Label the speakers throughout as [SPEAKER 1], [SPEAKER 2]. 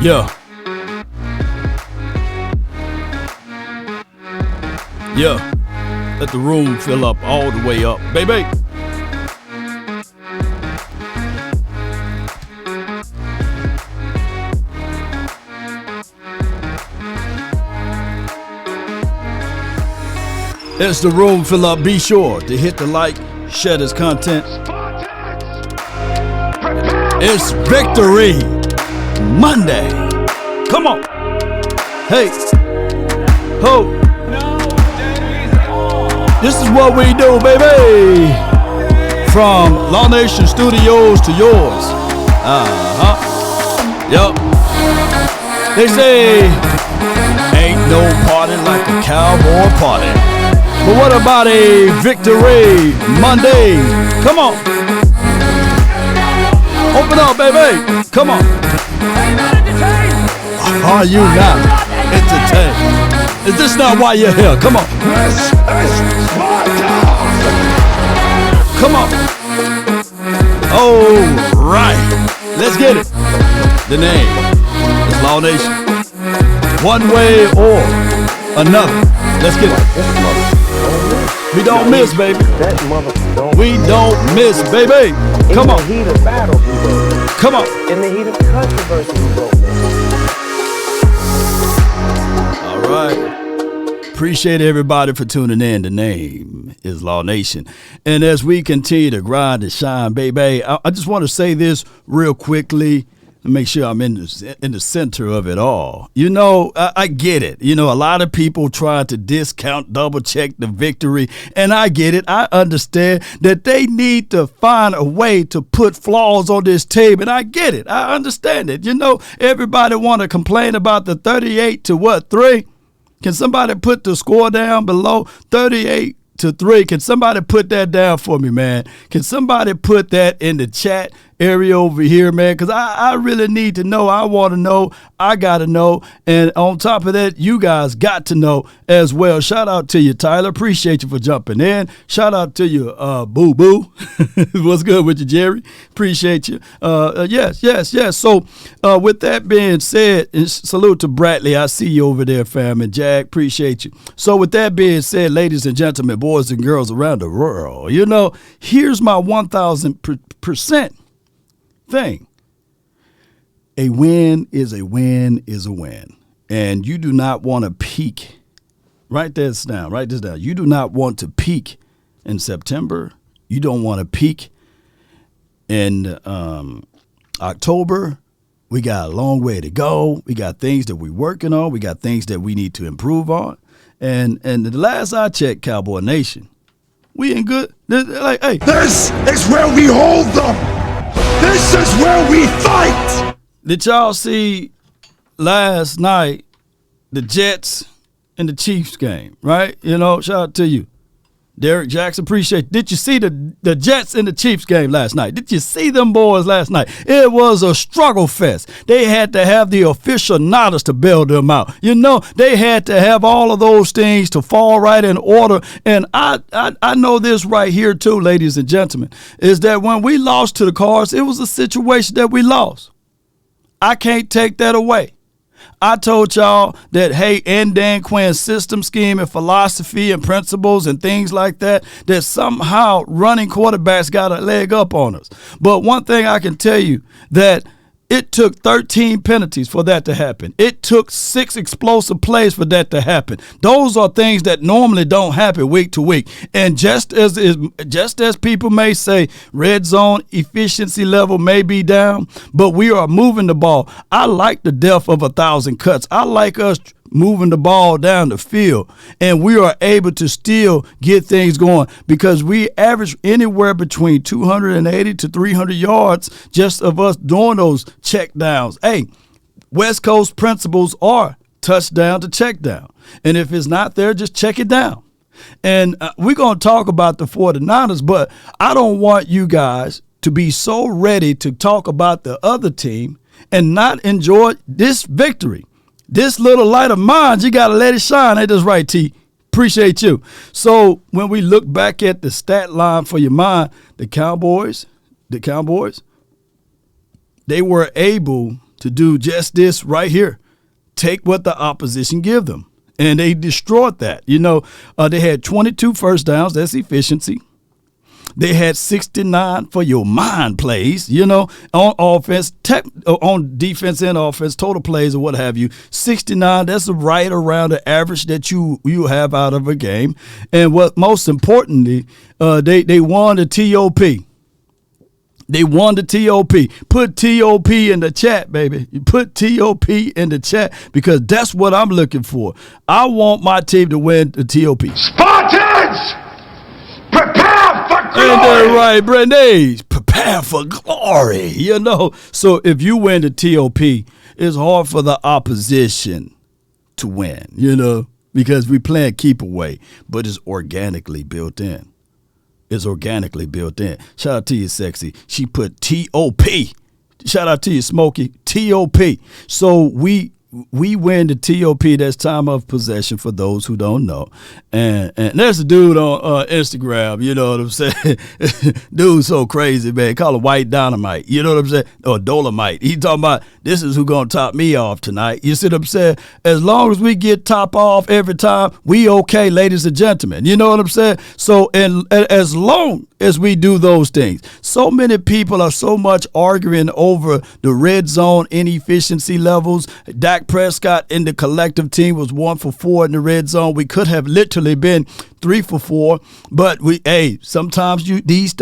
[SPEAKER 1] Yeah. Yeah. Let the room fill up all the way up, baby. As the room fill up, be sure to hit the like, share this content. It's Victory Monday. Come on. Hey. Ho. This is what we do, baby. From Law Nation Studios to yours. Yup. They say, ain't no party like a cowboy party. But what about a Victory Monday? Come on. Open up, baby. Come on. Are you not entertained? Is this not why you're here? Come on. Come on. All right. Let's get it. The name is Law Nation. One way or another. Let's get it. We don't miss, baby. We don't miss, baby. Come on.
[SPEAKER 2] In the heat of battle, we don't miss.
[SPEAKER 1] Come on.
[SPEAKER 2] In the heat of controversy, we don't miss.
[SPEAKER 1] All right. Appreciate everybody for tuning in. The name is Law Nation. And as we continue to grind and shine, baby, I just want to say this real quickly. Make sure I'm in the center of it all. You know, I get it. You know, a lot of people try to discount, double check the victory. And I get it. I understand that they need to find a way to put flaws on this team. And I get it. I understand it. You know, everybody want to complain about the 38 to 3? Can somebody put the score down below 38-3? Can somebody put that down for me, man? Can somebody put that in the chat area over here, man? Because I really need to know. I want to know. I got to know. And on top of that, you guys got to know as well. Shout out to you, Tyler. Appreciate you for jumping in. Shout out to you, Boo Boo. What's good with you, Jerry? Appreciate you. Yes. So with that being said, salute to Bradley. I see you over there, fam. And Jack, appreciate you. So with that being said, ladies and gentlemen, boys and girls around the world, you know, here's my 1,000% thing. A win is a win is a win. And you do not want to peak. Write this down. You do not want to peak in September. You don't want to peak in October. We got a long way to go. We got things that we're working on. We got things that we need to improve on. And the last I checked, Cowboy Nation, we ain't good. Like, hey,
[SPEAKER 3] this is where we hold them. This is where we fight.
[SPEAKER 1] Did y'all see last night the Jets and the Chiefs game, right? You know, shout out to you, Derek Jackson. Appreciate it. Did you see the Jets and the Chiefs game last night? Did you see them boys last night? It was a struggle fest. They had to have the aficionados to bail them out. You know, they had to have all of those things to fall right in order. And I know this right here too, ladies and gentlemen, is that when we lost to the Cards, it was a situation that we lost. I can't take that away. I told y'all that, hey, in Dan Quinn's system, scheme, and philosophy and principles and things like that, that somehow running quarterbacks got a leg up on us. But one thing I can tell you, that it took 13 penalties for that to happen. It took 6 explosive plays for that to happen. Those are things that normally don't happen week to week. And just as people may say, red zone efficiency level may be down, but we are moving the ball. I like the depth of 1,000 cuts. I like us moving the ball down the field, and we are able to still get things going because we average anywhere between 280 to 300 yards just of us doing those check downs. Hey, West Coast principles are touchdown to check down, and if it's not there, just check it down. And we're going to talk about the 49ers, but I don't want you guys to be so ready to talk about the other team and not enjoy this victory. This little light of mine, you got to let it shine. Ain't this right, T? Appreciate you. So when we look back at the stat line for your mind, the Cowboys, they were able to do just this right here. Take what the opposition give them. And they destroyed that. They had 22 first downs. That's efficiency. They had 69 for your mind plays, on offense, on defense and offense, total plays or what have you. 69, that's right around the average that you have out of a game. And what most importantly, they won the TOP. They won the TOP. Put TOP in the chat, baby. You put TOP in the chat because that's what I'm looking for. I want my team to win the TOP.
[SPEAKER 3] Spartans! Prepare for glory!
[SPEAKER 1] Ain't that right, Brendan? Prepare for glory, So if you win the TOP, it's hard for the opposition to win, because we playing keep away, but it's organically built in. It's organically built in. Shout out to you, Sexy. She put T-O-P. Shout out to you, Smokey. T-O-P. So we win the TOP. That's time of possession for those who don't know. And there's a dude on Instagram, you know what I'm saying? Dude's so crazy, man. Call it white dynamite. You know what I'm saying? Or dolomite. He talking about this is who going to top me off tonight. You see what I'm saying? As long as we get top off every time, we okay, ladies and gentlemen. You know what I'm saying? So and as long as we do those things, so many people are so much arguing over the red zone inefficiency levels. Dak Prescott in the collective team was 1 for 4 in the red zone. We could have literally been 3 for 4, but sometimes these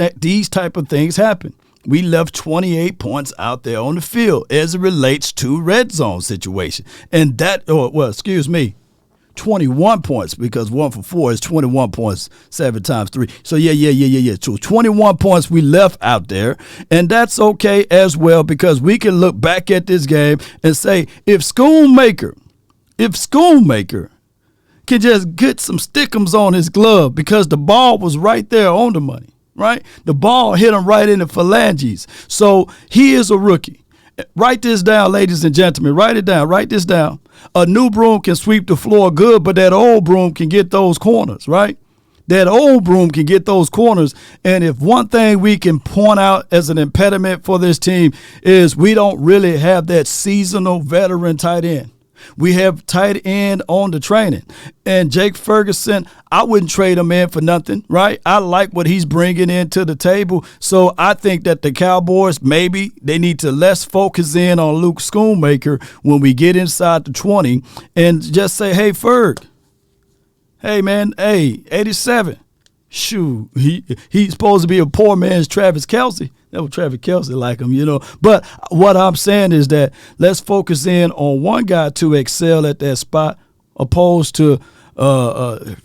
[SPEAKER 1] type of things happen. We left 28 points out there on the field as it relates to red zone situation. And 21 points because 1 for 4 is 21 points, 7 times 3. So yeah. So 21 points we left out there, and that's okay as well because we can look back at this game and say if Schoonmaker can just get some stickums on his glove because the ball was right there on the money, right? The ball hit him right in the phalanges. So he is a rookie. Write this down, ladies and gentlemen. Write it down. Write this down. A new broom can sweep the floor good, but that old broom can get those corners, right? That old broom can get those corners. And if one thing we can point out as an impediment for this team is we don't really have that seasonal veteran tight end. We have tight end on the training. And Jake Ferguson, I wouldn't trade him in for nothing, right? I like what he's bringing into the table. So I think that the Cowboys, maybe they need to less focus in on Luke Schoonmaker when we get inside the 20 and just say, hey, Ferg, hey, man, 87. Shoot, he's supposed to be a poor man's Travis Kelce. That was Travis Kelce like him, But what I'm saying is that let's focus in on one guy to excel at that spot opposed to Peyton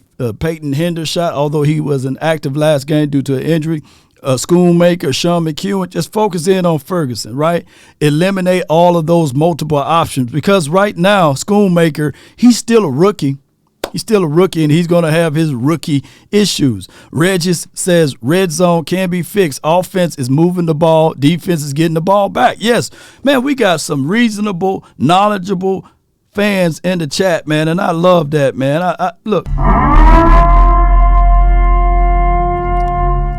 [SPEAKER 1] Hendershot, although he was inactive last game due to an injury. Schoonmaker, Sean McEwen, just focus in on Ferguson, right? Eliminate all of those multiple options because right now, Schoonmaker, he's still a rookie. He's still a rookie, and he's going to have his rookie issues. Regis says red zone can be fixed. Offense is moving the ball. Defense is getting the ball back. Yes, man, we got some reasonable, knowledgeable fans in the chat, man, and I love that, man. Look.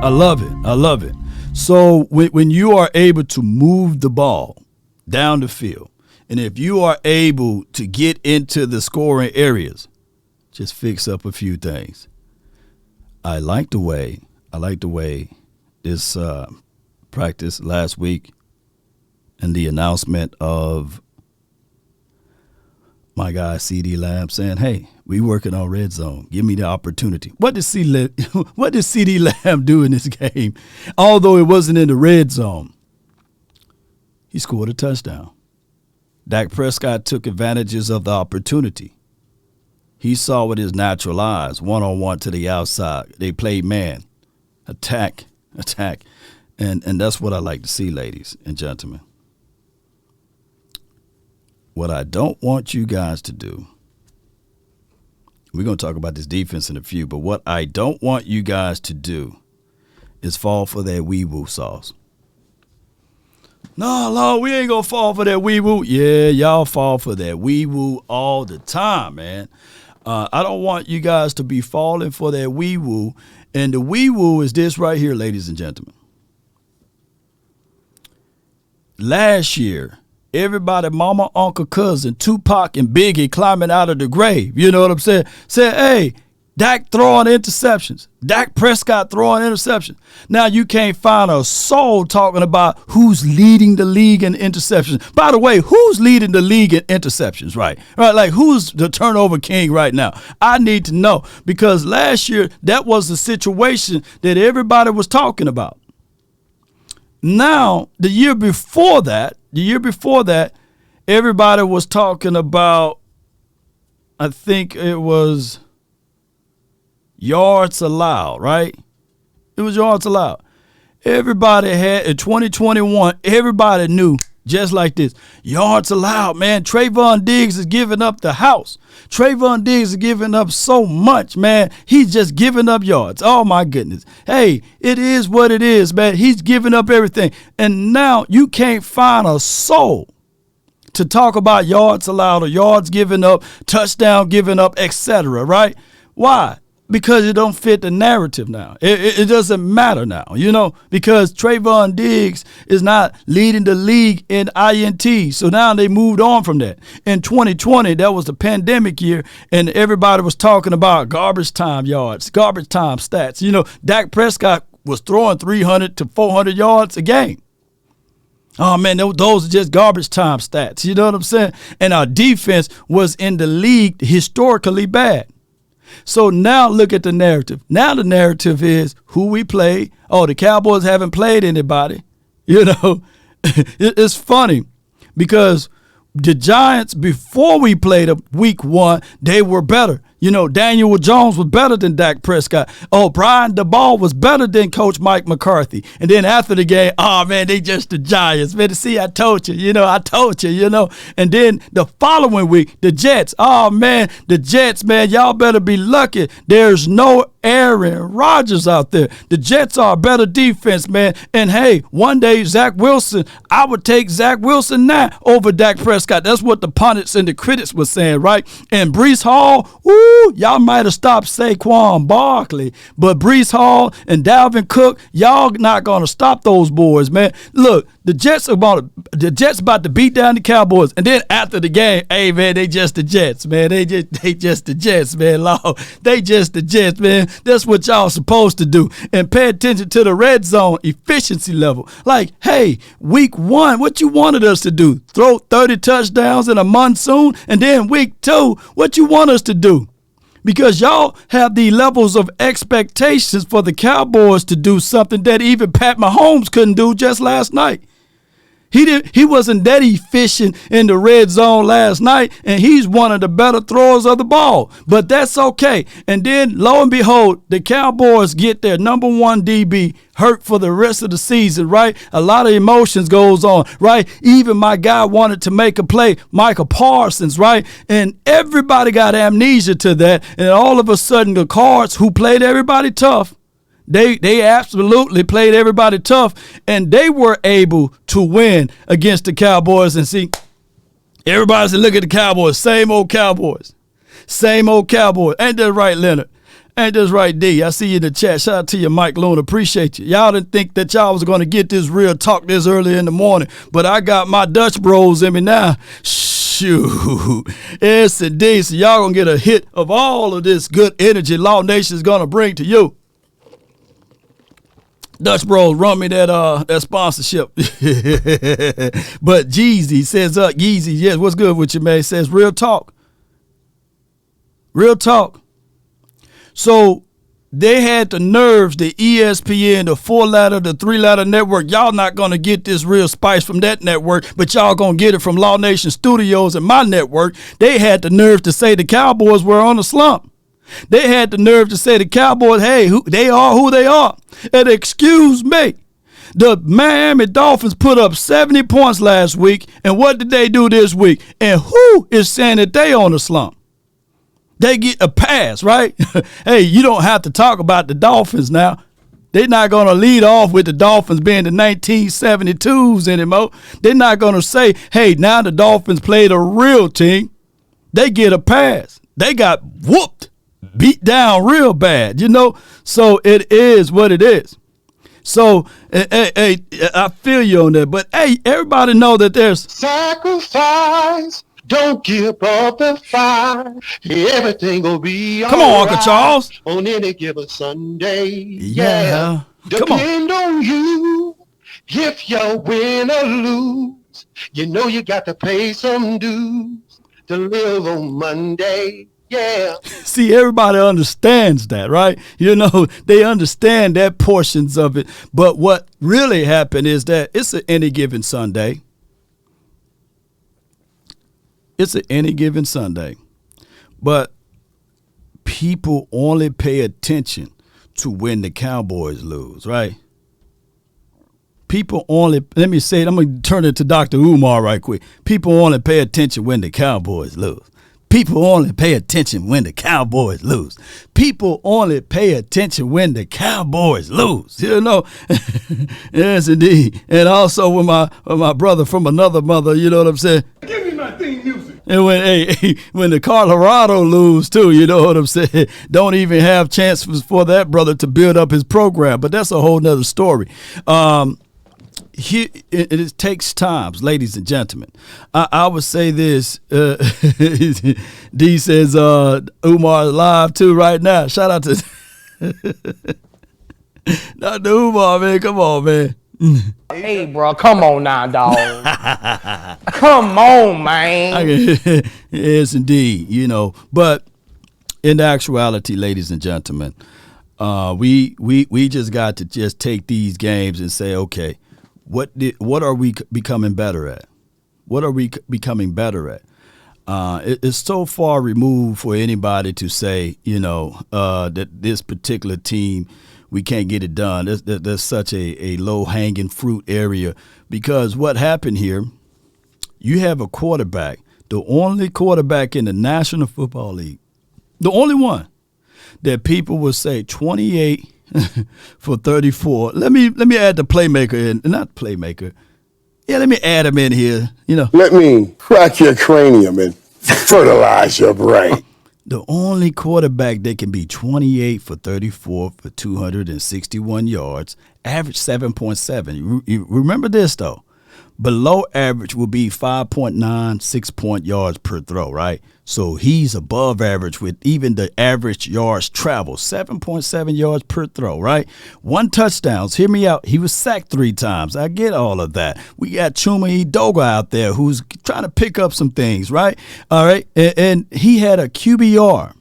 [SPEAKER 1] I love it. I love it. So when you are able to move the ball down the field, and if you are able to get into the scoring areas, just fix up a few things. I like the way this practice last week and the announcement of my guy CeeDee Lamb saying, hey, we working on red zone. Give me the opportunity. What did CeeDee Lamb do in this game? Although it wasn't in the red zone, he scored a touchdown. Dak Prescott took advantages of the opportunity. He saw with his natural eyes, one-on-one to the outside. They played man, attack. And that's what I like to see, ladies and gentlemen. What I don't want you guys to do, we're going to talk about this defense in a few, but what I don't want you guys to do is fall for that wee-woo sauce. No, Lord, we ain't going to fall for that wee-woo. Yeah, y'all fall for that wee-woo all the time, man. I don't want you guys to be falling for that wee-woo. And the wee-woo is this right here, ladies and gentlemen. Last year, everybody, mama, uncle, cousin, Tupac and Biggie climbing out of the grave. You know what I'm saying? Said, hey, Dak throwing interceptions. Dak Prescott throwing interceptions. Now you can't find a soul talking about who's leading the league in interceptions. By the way, who's leading the league in interceptions, right? Right, like who's the turnover king right now? I need to know, because last year that was the situation that everybody was talking about. Now, the year before that, everybody was talking about, I think it was yards allowed, right? It was yards allowed. Everybody had, in 2021, everybody knew, just like this, yards allowed, man. Trayvon Diggs is giving up the house. Trayvon Diggs is giving up so much, man. He's just giving up yards. Oh, my goodness. Hey, it is what it is, man. He's giving up everything. And now you can't find a soul to talk about yards allowed or yards given up, touchdown given up, etc., right? Why? Because it don't fit the narrative now. It doesn't matter now, you know, because Trayvon Diggs is not leading the league in INT. So now they moved on from that. In 2020, that was the pandemic year, and everybody was talking about garbage time yards, garbage time stats. You know, Dak Prescott was throwing 300 to 400 yards a game. Oh, man, those are just garbage time stats. You know what I'm saying? And our defense was in the league historically bad. So now look at the narrative. Now the narrative is who we play. Oh, the Cowboys haven't played anybody. You know, it's funny because the Giants, before we played them week 1, they were better. You know, Daniel Jones was better than Dak Prescott. Oh, Brian DeBall was better than Coach Mike McCarthy. And then after the game, oh, man, they just the Giants. Man, see, I told you, you know. And then the following week, the Jets. Oh, man, the Jets, man, y'all better be lucky. There's no Aaron Rodgers out there. The Jets are a better defense, man. And, hey, one day, Zach Wilson, I would take Zach Wilson now over Dak Prescott. That's what the pundits and the critics were saying, right? And Breece Hall, y'all might have stopped Saquon Barkley, but Breece Hall and Dalvin Cook, y'all not going to stop those boys, man. Look, the Jets about to beat down the Cowboys, and then after the game, hey, man, they just the Jets, man. They just the Jets, man. Lord, they just the Jets, man. That's what y'all supposed to do. And pay attention to the red zone efficiency level. Like, hey, week 1, what you wanted us to do? Throw 30 touchdowns in a monsoon, and then week 2, what you want us to do? Because y'all have the levels of expectations for the Cowboys to do something that even Pat Mahomes couldn't do just last night. He wasn't that efficient in the red zone last night, and he's one of the better throwers of the ball. But that's okay. And then, lo and behold, the Cowboys get their number 1 DB hurt for the rest of the season, right? A lot of emotions goes on, right? Even my guy wanted to make a play, Michael Parsons, right? And everybody got amnesia to that. And all of a sudden, the Cards, who played everybody tough, They absolutely played everybody tough, and they were able to win against the Cowboys. And see, everybody said, look at the Cowboys, same old Cowboys. Same old Cowboys. Ain't that right, Leonard? Ain't that right, D? I see you in the chat. Shout out to you, Mike Luna. Appreciate you. Y'all didn't think that y'all was going to get this real talk this early in the morning, but I got my Dutch bros in me now. Shoot. Yes, indeed. So y'all going to get a hit of all of this good energy Law Nation is going to bring to you. Dutch Bros, run me that sponsorship. But Jeezy says, Yeezy, yes, what's good with you, man? He says, real talk. Real talk. So they had the nerves, the ESPN, the 4-letter, the 3-letter network. Y'all not going to get this real spice from that network, but y'all going to get it from Law Nation Studios and my network. They had the nerve to say the Cowboys were on a slump. They had the nerve to say the Cowboys, hey, they are who they are. And excuse me, the Miami Dolphins put up 70 points last week, and what did they do this week? And who is saying that they on a slump? They get a pass, right? Hey, you don't have to talk about the Dolphins now. They're not going to lead off with the Dolphins being the 1972s anymore. They're not going to say, hey, now the Dolphins played a real team. They get a pass. They got whooped. Beat down real bad, you know? So it is what it is. So, hey, I feel you on that. But, hey, everybody know that there's
[SPEAKER 4] Sacrifice. Don't give up the fight. Everything will be
[SPEAKER 1] Come on, Uncle Charles.
[SPEAKER 4] on any given Sunday.
[SPEAKER 1] Yeah. Come on.
[SPEAKER 4] Depend on you. If you win or lose, you know you got to pay some dues to live on Monday. Yeah.
[SPEAKER 1] See, everybody understands that, right? You know, they understand that portions of it. But what really happened is that it's an any given Sunday. It's an any given Sunday. But people only pay attention to when the Cowboys lose, right? People only, let me say it, I'm going to turn it to Dr. Umar right quick. People only pay attention when the Cowboys lose. People only pay attention when the Cowboys lose. People only pay attention when the Cowboys lose. You know, yes, indeed. And also with my brother from another mother, you know what I'm saying?
[SPEAKER 3] Give me my theme music.
[SPEAKER 1] And when the Colorado lose too, you know what I'm saying? Don't even have chances for that brother to build up his program. But that's a whole nother story. It takes time, ladies and gentlemen. I would say this. D says Umar is live too right now. Shout out to Dr. Umar, man. Come on, man.
[SPEAKER 5] Hey, bro, come on now, dog. Come on, man.
[SPEAKER 1] Yes, indeed. You know, but in actuality, ladies and gentlemen, we just got to just take these games and say, okay, what are we becoming better at? What are we becoming better at? It's so far removed for anybody to say, you know, that this particular team, we can't get it done. There's such a low-hanging fruit area because what happened here, you have a quarterback, the only quarterback in the National Football League, the only one that people will say 28 for 34. Let me add the playmaker in, not playmaker. Yeah, let me add him in here. You know,
[SPEAKER 3] Let me crack your cranium and fertilize your brain.
[SPEAKER 1] the only quarterback that can be 28 for 34 for 261 yards, average 7.7. You remember this though. Below average will be 5.9, 6 yards per throw, right? So he's above average with even the average yards travel, 7.7 yards per throw, right? 1 touchdowns. Hear me out. He was sacked 3 times. I get all of that. We got Chuma Edoga out there who's trying to pick up some things, right? All right. And he had a QBR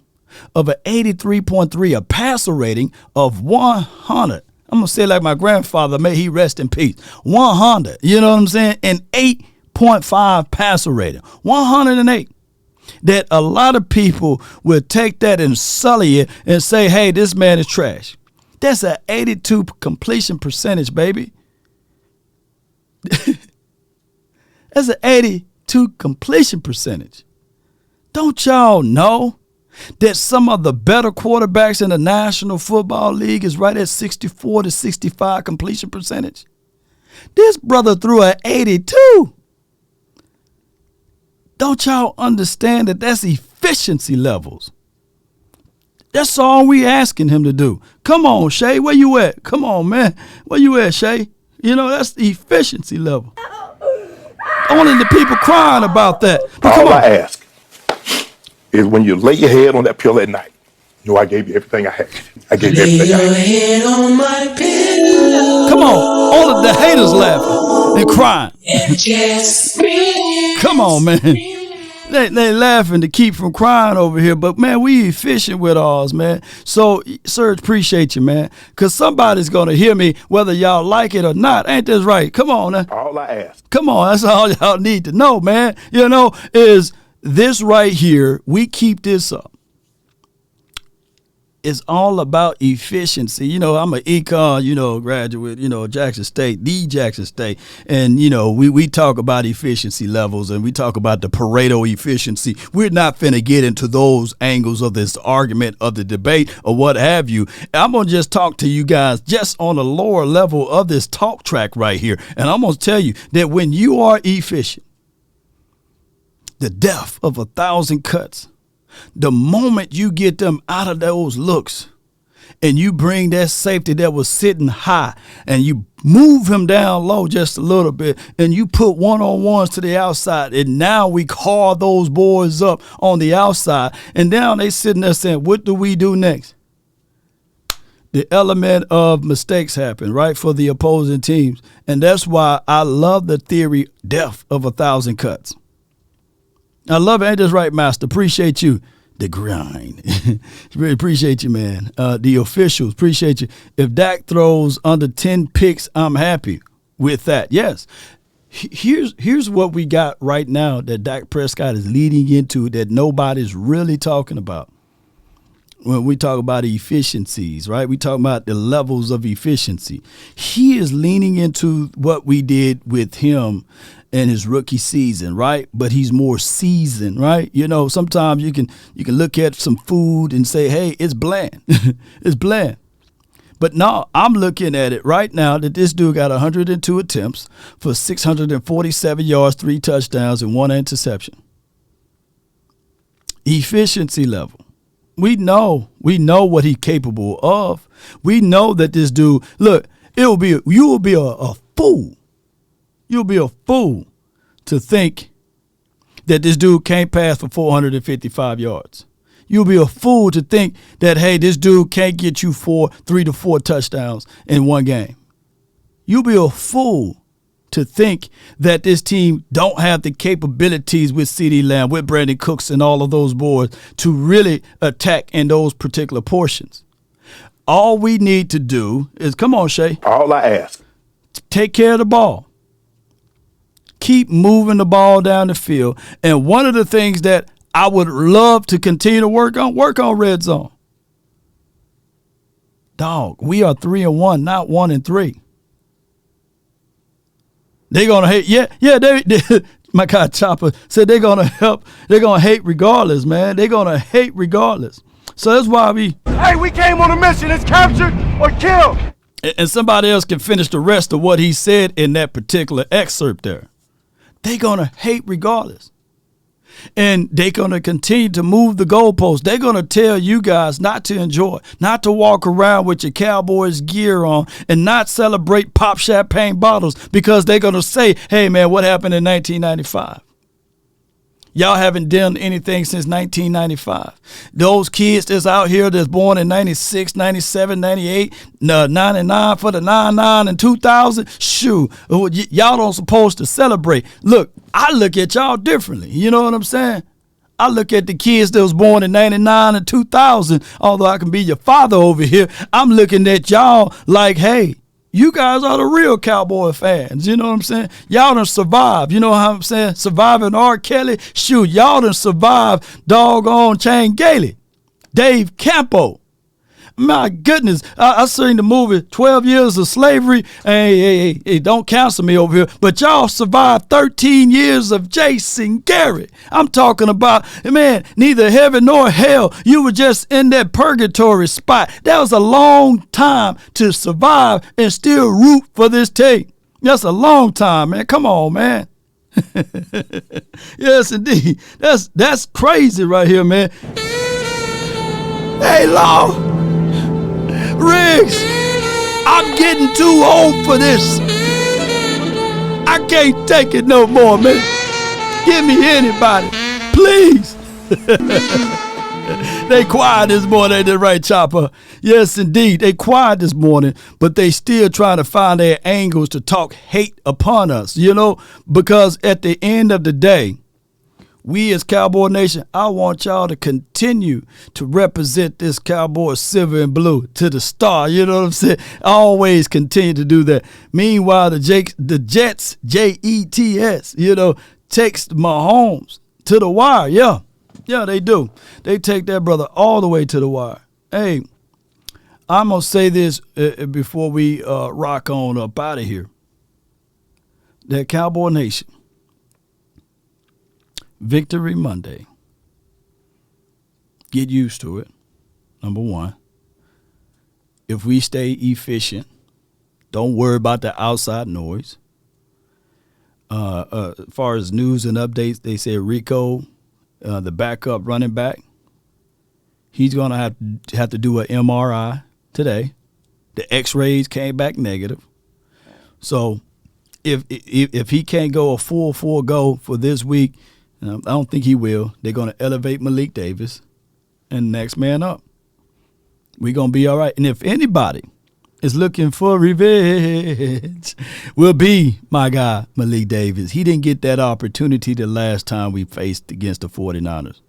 [SPEAKER 1] of an 83.3, a passer rating of 100. I'm going to say like my grandfather, may he rest in peace. 100, you know what I'm saying? And 8.5 passer rating. 108. That a lot of people will take that and sully it and say, hey, this man is trash. That's an 82 completion percentage, baby. That's an 82 completion percentage. Don't y'all know that some of the better quarterbacks in the National Football League is right at 64 to 65 completion percentage? This brother threw an 82. Don't y'all understand that that's efficiency levels? That's all we asking him to do. Come on, Shay, where you at? Come on, man. Where you at, Shay? You know, that's the efficiency level. Only the people crying about that. But come
[SPEAKER 6] All
[SPEAKER 1] on.
[SPEAKER 6] I ask is when you lay your head on that pillow at night, you know I gave you everything I had. I gave you everything I had.
[SPEAKER 7] Head on my pillow.
[SPEAKER 1] Come on. All of the haters laughing and crying.
[SPEAKER 7] And just breathe.
[SPEAKER 1] Come on, man. They laughing to keep from crying over here, but man, we efficient with ours, man. So, Serge, appreciate you, man, because somebody's gonna hear me whether y'all like it or not. Ain't this right? Come on, now.
[SPEAKER 6] All I ask.
[SPEAKER 1] Come on, that's all y'all need to know, man. You know, is this right here. We keep this up. It's all about efficiency. You know, I'm an econ, graduate, Jackson State, the Jackson State. And, we talk about efficiency levels and we talk about the Pareto efficiency. We're not finna get into those angles of this argument, of the debate, or what have you. I'm going to just talk to you guys just on a lower level of this talk track right here. And I'm going to tell you that when you are efficient, the death of 1,000 cuts, the moment you get them out of those looks and you bring that safety that was sitting high and you move him down low just a little bit and you put one-on-ones to the outside, and now we call those boys up on the outside, and now they sitting there saying, what do we do next? The element of mistakes happen, right, for the opposing teams. And that's why I love the theory death of 1,000 cuts. I love it. Ain't this right, Master? Appreciate you. The grind. Really appreciate you, man. The officials, appreciate you. If Dak throws under 10 picks, I'm happy with that. Yes. Here's what we got right now that Dak Prescott is leading into that nobody's really talking about. When we talk about efficiencies, right? We talk about the levels of efficiency. He is leaning into what we did with him in his rookie season, right? But he's more seasoned, right? You know, sometimes you can look at some food and say, hey, it's bland. It's bland. But no, I'm looking at it right now that this dude got 102 attempts for 647 yards, 3 touchdowns, and 1 interception. Efficiency level. We know what he's capable of. We know that this dude, look, you will be a fool. You'll be a fool to think that this dude can't pass for 455 yards. You'll be a fool to think that, hey, this dude can't get you 3 to 4 touchdowns in one game. You'll be a fool to think that this team don't have the capabilities with CeeDee Lamb, with Brandon Cooks and all of those boys to really attack in those particular portions. All we need to do is, come on, Shay.
[SPEAKER 6] All I ask.
[SPEAKER 1] Take care of the ball. Keep moving the ball down the field. And one of the things that I would love to continue to work on red zone. Dog, we are 3-1, not 1-3. They're gonna hate. Yeah. They my guy Chopper said they're gonna help. They're gonna hate regardless, man. They're gonna hate regardless. So that's why
[SPEAKER 3] We came on a mission. It's captured or killed.
[SPEAKER 1] And somebody else can finish the rest of what he said in that particular excerpt there. They're gonna hate regardless. And they're going to continue to move the goalposts. They're going to tell you guys not to enjoy, not to walk around with your Cowboys gear on and not celebrate pop champagne bottles because they're going to say, hey, man, what happened in 1995? Y'all haven't done anything since 1995. Those kids that's out here that's born in 96, 97, 98, 99 for the 99 and 2000, shoot, y'all don't supposed to celebrate. Look, I look at y'all differently. You know what I'm saying? I look at the kids that was born in 99 and 2000, although I can be your father over here. I'm looking at y'all like, hey, you guys are the real Cowboy fans. You know what I'm saying? Y'all done survived. You know what I'm saying? Surviving R. Kelly. Shoot, y'all done survived doggone Shane Gailey. Dave Campo. My goodness. I seen the movie 12 Years of Slavery. Hey, don't cancel me over here. But y'all survived 13 years of Jason Garrett. I'm talking about, man, neither heaven nor hell. You were just in that purgatory spot. That was a long time to survive and still root for this team. That's a long time, man. Come on, man. Yes, indeed. That's crazy right here, man. Hey, Law. Riggs, I'm getting too old for this. I can't take it no more, man. Give me anybody, please. They quiet this morning, ain't that right, Chopper? Yes, indeed. They quiet this morning, but they still trying to find their angles to talk hate upon us, you know, because at the end of the day, we as Cowboy Nation, I want y'all to continue to represent this Cowboy silver and blue to the star. You know what I'm saying? Always continue to do that. Meanwhile, the Jets, Jets, you know, takes Mahomes to the wire. Yeah, they do. They take that brother all the way to the wire. Hey, I'm going to say this before we rock on up out of here. That Cowboy Nation, Victory Monday. Get used to it, number one. If we stay efficient, don't worry about the outside noise. As far as news and updates, they say Rico, the backup running back, he's going to have to do an MRI today. The X-rays came back negative. So if he can't go a full go for this week, I don't think he will. They're going to elevate Malik Davis and next man up. We're going to be all right. And if anybody is looking for revenge, will be my guy, Malik Davis. He didn't get that opportunity the last time we faced against the 49ers.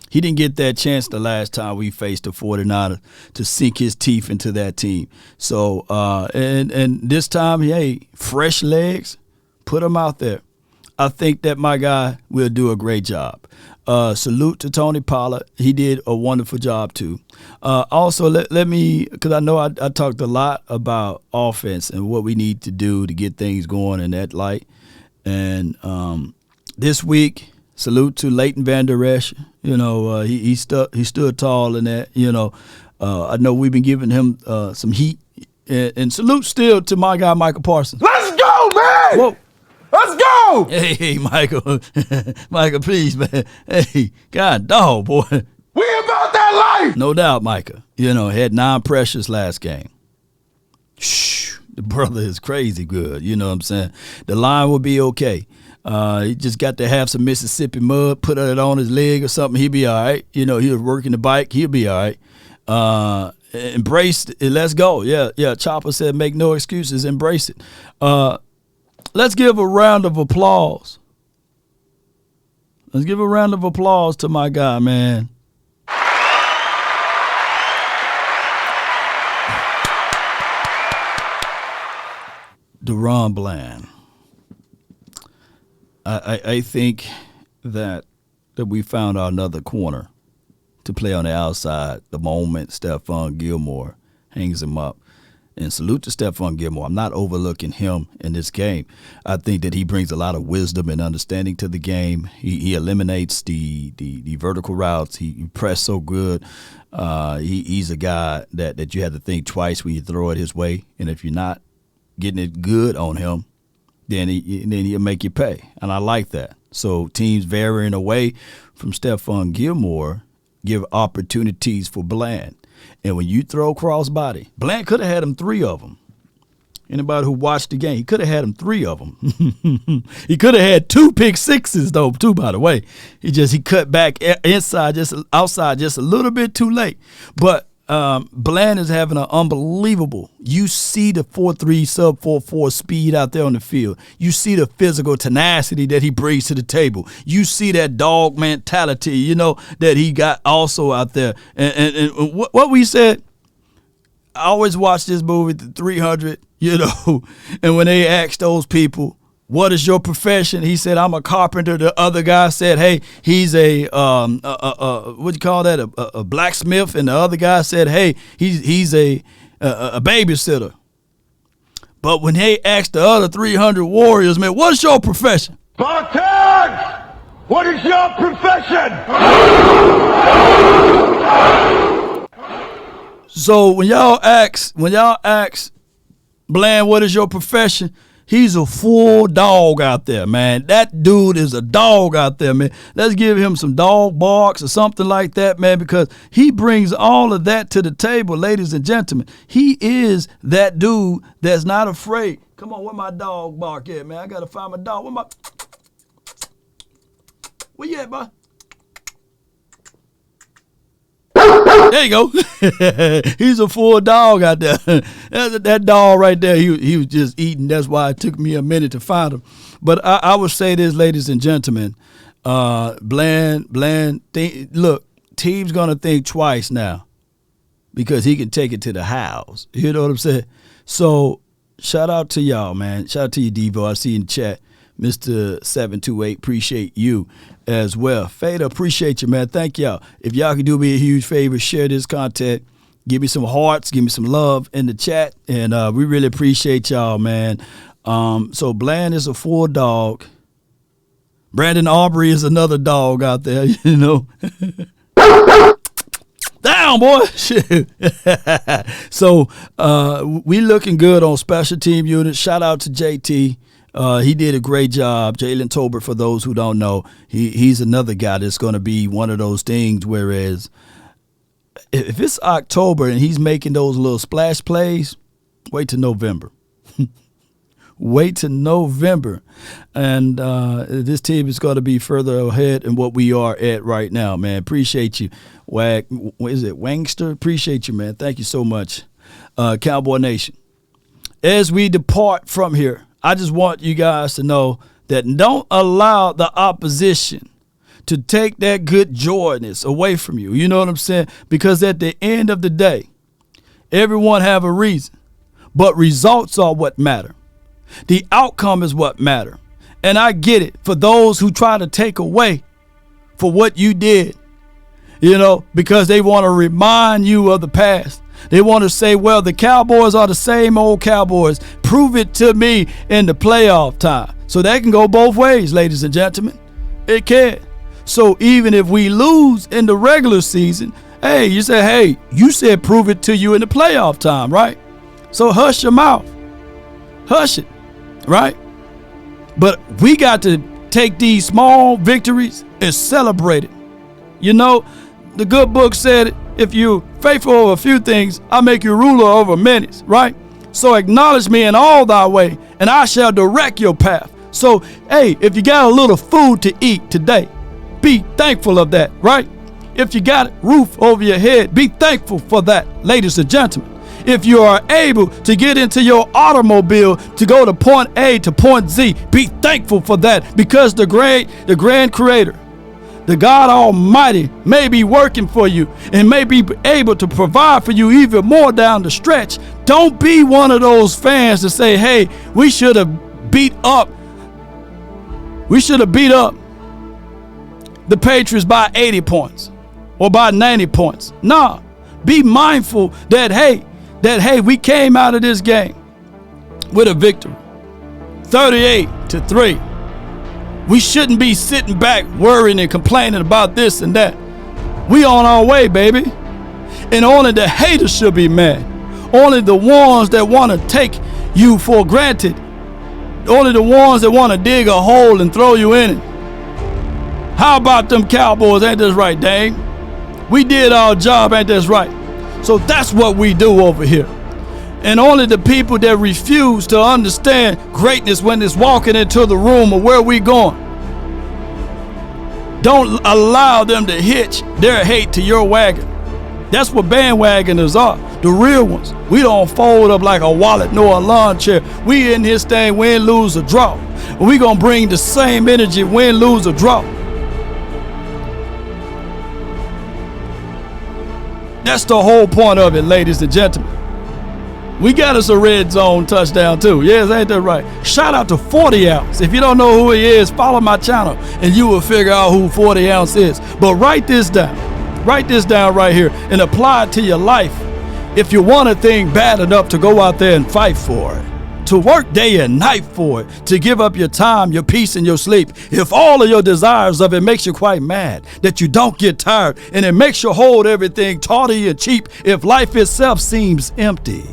[SPEAKER 1] He didn't get that chance the last time we faced the 49ers to sink his teeth into that team. So, and this time, hey, fresh legs, put him out there. I think that my guy will do a great job. Salute to Tony Pollard. He did a wonderful job, too. Also, let me, because I know I talked a lot about offense and what we need to do to get things going in that light. And this week, salute to Leighton Vander Esch. You know, he stood tall in that. You know, I know we've been giving him some heat. And salute still to my guy, Michael Parsons.
[SPEAKER 3] Let's go, man!
[SPEAKER 1] Whoa.
[SPEAKER 3] Let's go!
[SPEAKER 1] Hey, Michael. Michael, please, man. Hey, God, dog, boy.
[SPEAKER 3] We about that life!
[SPEAKER 1] No doubt, Micah. You know, had 9 pressures last game. Shh, the brother is crazy good. You know what I'm saying? The line will be okay. He just got to have some Mississippi mud, put it on his leg or something. He'll be all right. You know, he was working the bike. He'll be all right. Embrace it. Let's go. Yeah. Chopper said make no excuses. Embrace it. Let's give a round of applause. Let's give a round of applause to my guy, man. DaRon Bland. I think that we found another corner to play on the outside the moment Stephon Gilmore hangs him up. And salute to Stephon Gilmore. I'm not overlooking him in this game. I think that he brings a lot of wisdom and understanding to the game. He eliminates the vertical routes. He pressed so good. He's a guy that you have to think twice when you throw it his way. And if you're not getting it good on him, then he'll make you pay. And I like that. So teams varying away from Stephon Gilmore give opportunities for Bland. And when you throw crossbody, Bland could have had him 3 of them. Anybody who watched the game, he could have had him 3 of them. He could have had 2 pick sixes, though, too, by the way. He cut back inside, just outside, just a little bit too late. But Bland is having an unbelievable. You see the 4.3 sub 4.4 speed out there on the field. You see the physical tenacity that he brings to the table. You see that dog mentality, you know, that he got also out there. And what we said, I always watch this movie, The 300, you know, and when they asked those people, what is your profession? He said, I'm a carpenter. The other guy said, hey, he's a what do you call that? A blacksmith. And the other guy said, hey, he's a babysitter. But when they asked the other 300 warriors, man, what's your profession?
[SPEAKER 3] Spartans! What is your profession?
[SPEAKER 1] So when y'all ask Bland, what is your profession? He's a full dog out there, man. That dude is a dog out there, man. Let's give him some dog barks or something like that, man, because he brings all of that to the table, ladies and gentlemen. He is that dude that's not afraid. Come on, where my dog bark at, man? I got to find my dog. Where you at, boy? There you go. He's a full dog out there. That dog right there, he was just eating. That's why it took me a minute to find him. But I would say this, ladies and gentlemen. Bland, look, team's going to think twice now because he can take it to the house. You know what I'm saying? So shout out to y'all, man. Shout out to you, Devo. I see you in the chat. Mr. 728, appreciate you as well. Fada, appreciate you, man. Thank y'all. If y'all can do me a huge favor, share this content. Give me some hearts. Give me some love in the chat. And we really appreciate y'all, man. So Bland is a full dog. Brandon Aubrey is another dog out there, you know. Down, boy. Shit. So we looking good on special team units. Shout out to JT. He did a great job. Jalen Tolbert, for those who don't know, he's another guy that's going to be one of those things, whereas if it's October and he's making those little splash plays, wait till November. Wait till November. And this team is going to be further ahead in what we are at right now, man. Appreciate you. What is it, Wangster? Appreciate you, man. Thank you so much, Cowboy Nation. As we depart from here, I just want you guys to know that don't allow the opposition to take that good joyness away from you. You know what I'm saying? Because at the end of the day, everyone have a reason, but results are what matter. The outcome is what matter. And I get it for those who try to take away for what you did, you know, because they want to remind you of the past. They want to say, well, the Cowboys are the same old Cowboys. Prove it to me in the playoff time. So that can go both ways, ladies and gentlemen. It can. So even if we lose in the regular season, hey, you say, hey, you said prove it to you in the playoff time, right? So hush your mouth. Hush it, right? But we got to take these small victories and celebrate it. You know, the good book said, if you're faithful over a few things, I'll make you ruler over many, right? So acknowledge me in all thy way, and I shall direct your path. So, hey, if you got a little food to eat today, be thankful of that, right? If you got a roof over your head, be thankful for that, ladies and gentlemen. If you are able to get into your automobile to go to point A to point Z, be thankful for that, because the grand creator, the God Almighty, may be working for you and may be able to provide for you even more down the stretch. Don't be one of those fans to say, hey, we should have beat up the Patriots by 80 points or by 90 points. Nah, be mindful that, hey, we came out of this game with a victory, 38-3. We shouldn't be sitting back worrying and complaining about this and that. We on our way, baby. And only the haters should be mad. Only the ones that want to take you for granted. Only the ones that want to dig a hole and throw you in it. How about them Cowboys? Ain't this right, Dame? We did our job, ain't this right? So that's what we do over here. And only the people that refuse to understand greatness when it's walking into the room of where we going, don't allow them to hitch their hate to your wagon. That's what bandwagoners are, the real ones. We don't fold up like a wallet nor a lawn chair. We in this thing, win, lose, or draw. We gonna bring the same energy, win, lose, or draw. That's the whole point of it, ladies and gentlemen. We got us a red zone touchdown too. Yes, ain't that right? Shout out to 40 Ounce. If you don't know who he is, follow my channel and you will figure out who 40 Ounce is. But write this down. Write this down right here and apply it to your life. If you want a thing bad enough to go out there and fight for it, to work day and night for it, to give up your time, your peace, and your sleep. If all of your desires of it makes you quite mad, that you don't get tired, and it makes you hold everything tawdry and cheap, if life itself seems empty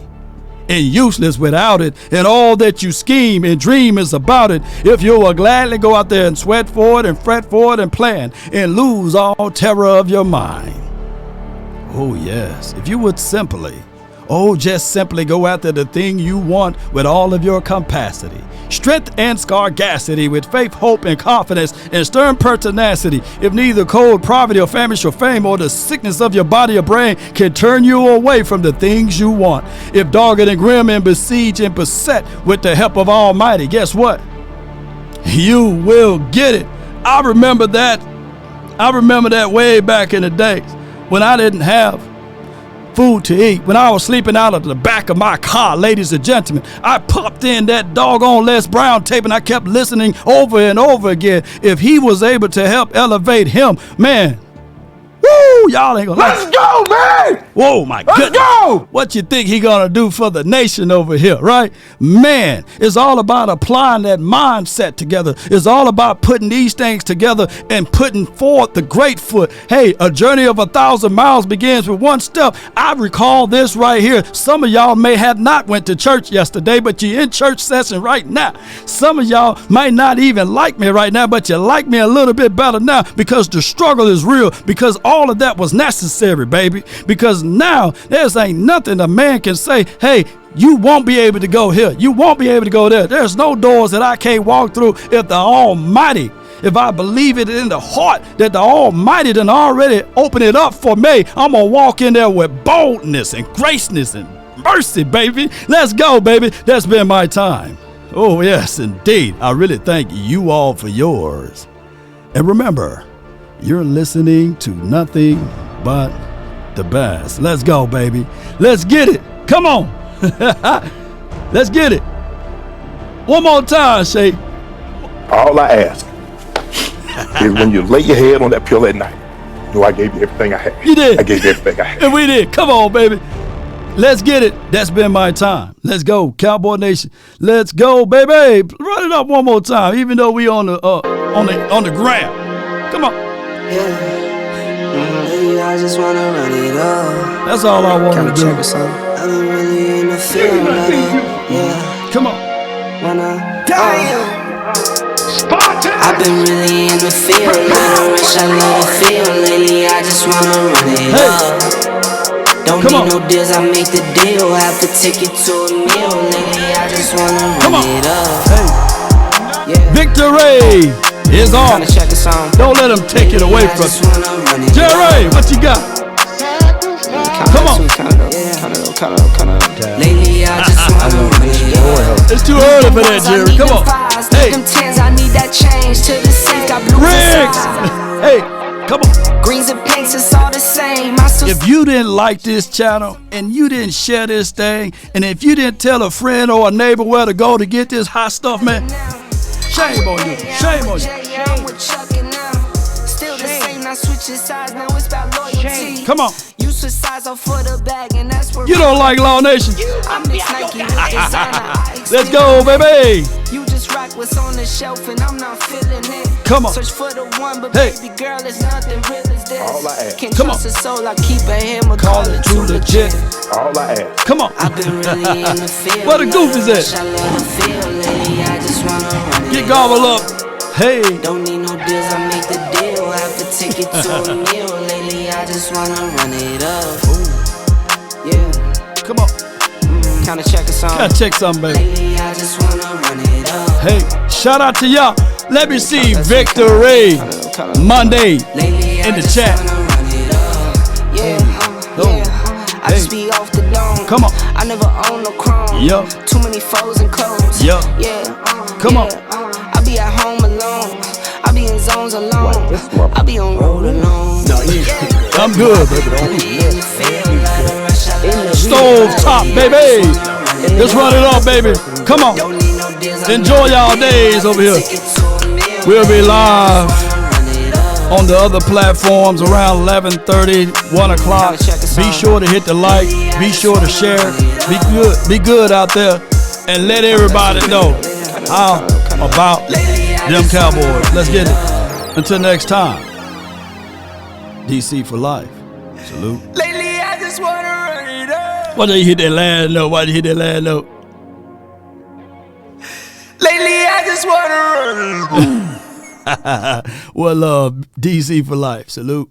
[SPEAKER 1] and useless without it, and all that you scheme and dream is about it, if you will gladly go out there and sweat for it and fret for it and plan and lose all terror of your mind. Oh yes, if you would just simply go after the thing you want with all of your capacity, strength and scarcity, with faith, hope, and confidence, and stern pertinacity. If neither cold, poverty, or famine, or fame, or the sickness of your body or brain can turn you away from the things you want. If dogged and grim and besieged and beset with the help of Almighty, guess what? You will get it. I remember that way back in the days when I didn't have food to eat, when I was sleeping out of the back of my car, ladies and gentlemen. I popped in that doggone Les Brown tape and I kept listening over and over again. If he was able to help elevate him, man, woo, y'all ain't gonna
[SPEAKER 6] Let's go, man!
[SPEAKER 1] Whoa, my
[SPEAKER 5] Let's
[SPEAKER 1] goodness.
[SPEAKER 5] go!
[SPEAKER 1] What you think he gonna do for the nation over here, right? Man, it's all about applying that mindset together. It's all about putting these things together and putting forth the great foot. Hey, a journey of 1,000 miles begins with one step. I recall this right here. Some of y'all may have not went to church yesterday, but you're in church session right now. Some of y'all might not even like me right now, but you like me a little bit better now because the struggle is real, because all of that was necessary, baby. Because now there's ain't nothing a man can say, hey, you won't be able to go here. You won't be able to go there. There's no doors that I can't walk through if the Almighty, if I believe it in the heart that the Almighty done already opened it up for me, I'm going to walk in there with boldness and graciousness and mercy, baby. Let's go, baby. That's been my time. Oh, yes, indeed. I really thank you all for yours. And remember, you're listening to nothing but the best. Let's go, baby. Let's get it. Come on. Let's get it. One more time, Shay.
[SPEAKER 6] All I ask is when you lay your head on that pillow at night, you know I gave you everything I had.
[SPEAKER 1] You did.
[SPEAKER 6] I gave you everything I had.
[SPEAKER 1] And we did. Come on, baby. Let's get it. That's been my time. Let's go, Cowboy Nation. Let's go, baby. Run it up one more time, even though we on the ground. Come on.
[SPEAKER 8] I just wanna run it up.
[SPEAKER 1] That's all I want to do.
[SPEAKER 8] I've been really in the field, yeah.
[SPEAKER 1] Come on.
[SPEAKER 8] I've been really in the field, little rich, I love the feel. Lately, I just wanna run it up. Don't need no deals, I make the deal. Have to take it to a meal. Lately, I just wanna run it up. Yeah.
[SPEAKER 1] Victory is on.
[SPEAKER 8] Tryna check us on.
[SPEAKER 1] Don't let them take it away from you. Jerry, what you got? Come on.
[SPEAKER 8] Lately, I just wanna run it up.
[SPEAKER 1] It's too early for that, Jerry. Come on. Hey,
[SPEAKER 8] Them tens, I need that change to the safe. Got blue
[SPEAKER 1] Riggs. Hey, come on.
[SPEAKER 8] greens and pinks, it's all the same. I still
[SPEAKER 1] If you didn't like this channel and you didn't share this thing, and if you didn't tell a friend or a neighbor where to go to get this hot stuff, man, shame on you. Shame on you.
[SPEAKER 8] I'm with Chuck and now. Still the same, not switching sides. Now it's about loyalty.
[SPEAKER 1] Come on.
[SPEAKER 8] You switch sides off for the bag, and that's where
[SPEAKER 1] You don't like Law Nation?
[SPEAKER 8] I'm mixed Nike with designer.
[SPEAKER 1] Let's go, baby.
[SPEAKER 8] You just rock what's on the shelf, and I'm not feeling it.
[SPEAKER 1] Come on.
[SPEAKER 8] Search for the one, but
[SPEAKER 1] Hey.
[SPEAKER 8] baby girl, it's nothing real as this.
[SPEAKER 6] All I ask.
[SPEAKER 8] Can't
[SPEAKER 1] Come on.
[SPEAKER 8] trust a soul, I keep a hammer,
[SPEAKER 1] Call it too legit.
[SPEAKER 6] All I ask.
[SPEAKER 1] Come on.
[SPEAKER 8] I've been really in the field.
[SPEAKER 1] Where the goof is at?
[SPEAKER 8] I love the feel, lady. I just wanna run
[SPEAKER 1] Get
[SPEAKER 8] it
[SPEAKER 1] gobbled
[SPEAKER 8] up.
[SPEAKER 1] up. Hey.
[SPEAKER 8] Don't need no deals, I make the deal. Have to take it to a meal. Lately, I just wanna run it up. Yeah,
[SPEAKER 1] Come on.
[SPEAKER 8] kinda check us on.
[SPEAKER 1] Gotta check something, baby.
[SPEAKER 8] Lately, I just wanna run it up.
[SPEAKER 1] Hey, shout out to y'all. Let me see Victory Monday
[SPEAKER 8] Lately, I
[SPEAKER 1] in the
[SPEAKER 8] just
[SPEAKER 1] chat.
[SPEAKER 8] wanna run it up. Yeah, I just be off the dome.
[SPEAKER 1] Come on.
[SPEAKER 8] I never own no chrome.
[SPEAKER 1] Yup.
[SPEAKER 8] Too many foes and clothes.
[SPEAKER 1] Yup.
[SPEAKER 8] Yeah,
[SPEAKER 1] Come on.
[SPEAKER 8] I be at home alone. I be in zones alone. I be on road alone.
[SPEAKER 1] I'm good, baby. Stove top, baby. Let's run it up, baby. Come on. Enjoy y'all days over here. We'll be live on the other platforms around 11:30, 1 o'clock. Be sure to hit the like. Be sure to share. Be good out there. And let everybody know how about them Cowboys. Let's get it. Until next time. DC for life. Salute.
[SPEAKER 8] Lately, I just wanna run it up.
[SPEAKER 1] Why did you hit that last note? Why did you hit that last note?
[SPEAKER 8] Lately, I just wanna run it up.
[SPEAKER 1] Well, DC for life. Salute.